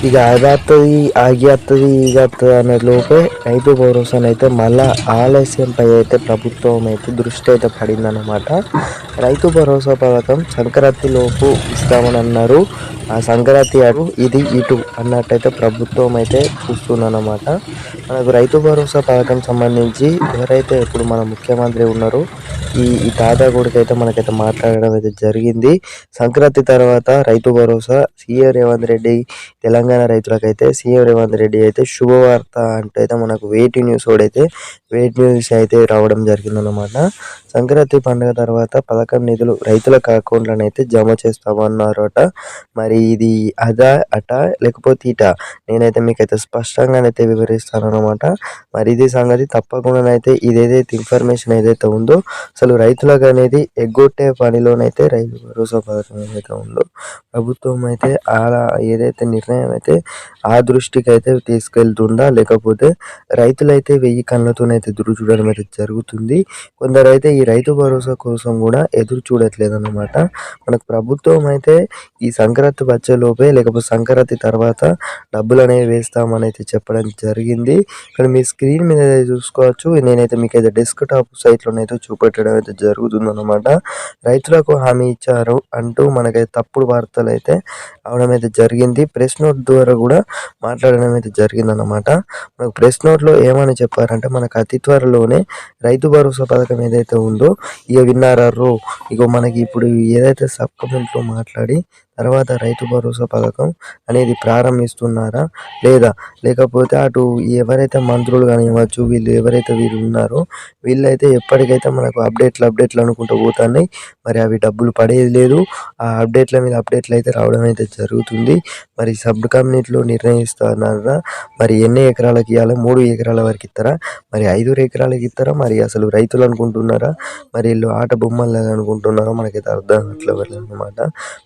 ఇక అదత్తది ఆగి ఈగత్తది అనే లోపే రైతు భరోసానైతే మళ్ళా ఆలస్యంపై అయితే ప్రభుత్వం అయితే దృష్టి అయితే పడిందన్నమాట. రైతు భరోసా పథకం సంక్రాంతి లోపు ఇస్తామని అన్నారు. ఆ సంక్రాంతి అటు ఇది ఇటు అన్నట్టయితే ప్రభుత్వం అయితే చూస్తుందన్నమాట. మనకు రైతు భరోసా పథకం సంబంధించి ఎవరైతే ఇప్పుడు మన ముఖ్యమంత్రి ఉన్నారో ఈ తాతా కొడుకు అయితే మనకైతే మాట్లాడడం అయితే జరిగింది. సంక్రాంతి తర్వాత రైతు భరోసా సీఎం రేవంత్ రెడ్డి తెలంగాణ రైతులకైతే సీఎం రేవంత్ రెడ్డి అయితే శుభవార్త అంటూ అయితే మనకు వెయిట్ న్యూస్ అయితే రావడం జరిగిందన్నమాట. సంక్రాంతి పండుగ తర్వాత పథకం నిధులు రైతులకు అకౌంట్లను అయితే జమ చేస్తామన్నారట. మరి ఇది అదా అట లేకపోతే ఇట నేనైతే మీకైతే స్పష్టంగానైతే వివరిస్తానన్నమాట. మరి ఇది సంగతి తప్పకుండానైతే ఇదేదైతే ఇన్ఫర్మేషన్ ఏదైతే ఉందో అసలు రైతులకు అనేది ఎగ్గొట్టే పనిలోనైతే రైతు భరోసా పథకం ఏదైతే ఉందో ప్రభుత్వం అయితే అలా ఏదైతే నిర్ణయం అయితే ఆ దృష్టికి అయితే తీసుకెళ్తుందా, లేకపోతే రైతులైతే 1000 కళ్ళతోనైతే ఎదురు చూడడం అయితే జరుగుతుంది. కొందరైతే ఈ రైతు భరోసా కోసం కూడా ఎదురు చూడట్లేదు అన్నమాట. మనకు ప్రభుత్వం అయితే ఈ సంక్రాంతి వచ్చేలోపే లేకపోతే సంక్రాంతి తర్వాత డబ్బులు అనేవి వేస్తామని అయితే చెప్పడం జరిగింది. ఇక్కడ మీ స్క్రీన్ మీద చూసుకోవచ్చు. నేనైతే మీకైతే డెస్క్టాప్ సైట్లోనైతే చూపెట్టడం అయితే జరుగుతుందన్నమాట. రైతులకు హామీ ఇచ్చారు అంటూ మనకైతే తప్పుడు వార్తలు అయితే అవడం అయితే జరిగింది. ప్రెస్ నోట్ ద్వారా కూడా మాట్లాడడం అయితే జరిగిందన్నమాట. మనకు ప్రెస్ నోట్లో ఏమని చెప్పారంటే మనకు అతి త్వరలోనే రైతు భరోసా పథకం ఏదైతే ఉందో ఇక విన్నారో ఇగో మనకి ఇప్పుడు ఏదైతే సబ్ కమెంట్లో మాట్లాడి తర్వాత రైతు భరోసా పథకం అనేది ప్రారంభిస్తున్నారా లేదా, లేకపోతే అటు ఎవరైతే మంత్రులు కానివ్వచ్చు వీళ్ళు ఉన్నారో వీళ్ళైతే ఎప్పటికైతే మనకు అప్డేట్లు అనుకుంటూ పోతున్నాయి. మరి అవి డబ్బులు పడేది లేదు. ఆ అప్డేట్ల మీద అప్డేట్లు అయితే రావడం అయితే జరుగుతుంది. మరి సబ్ కమిటీలో నిర్ణయిస్తున్నారా మరి ఎన్ని ఎకరాలకు ఇవ్వాలి, 3 ఎకరాల వరకు ఇస్తారా, మరి 5 ఎకరాలకు ఇస్తారా, మరి అసలు రైతులు అనుకుంటున్నారా, మరి వీళ్ళు ఆట బొమ్మల్లాగా అనుకుంటున్నారో మనకైతే అర్థం కావట్లేదు అన్నమాట.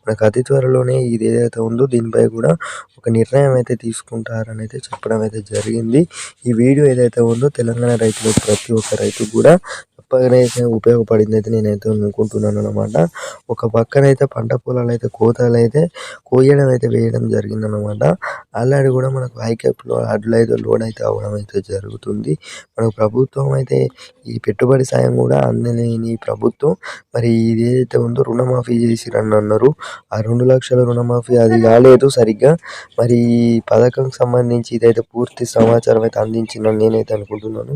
మనకు అతి త్వరలోనే ఇది ఏదైతే ఉందో దీనిపై కూడా ఒక నిర్ణయం అయితే తీసుకుంటారని అయితే చెప్పడం అయితే జరిగింది. ఈ వీడియో ఏదైతే ఉందో తెలంగాణ రైతులు ప్రతి ఒక్క రైతు కూడా తప్పగానైతే ఉపయోగపడింది అయితే నేనైతే అనుకుంటున్నాను అన్నమాట. ఒక పక్కనైతే పంట పొలాలు అయితే కోతలు అయితే కోయడం అయితే వేయడం జరిగిందనమాట. ఆల్రెడీ కూడా మనకు హైకెప్లో అడ్లు అయితే లోడ్ అయితే అవ్వడం అయితే జరుగుతుంది. మనకు ప్రభుత్వం అయితే ఈ పెట్టుబడి సాయం కూడా అందలేని ప్రభుత్వం మరి ఇది ఏదైతే ఉందో రుణమాఫీ చేసిరని అన్నారు. ఆ 2 లక్షల రుణమాఫీ అది కాలేదు సరిగ్గా. మరి ఈ పథకం సంబంధించి ఇదైతే పూర్తి సమాచారం అయితే అందించిందని నేనైతే అనుకుంటున్నాను.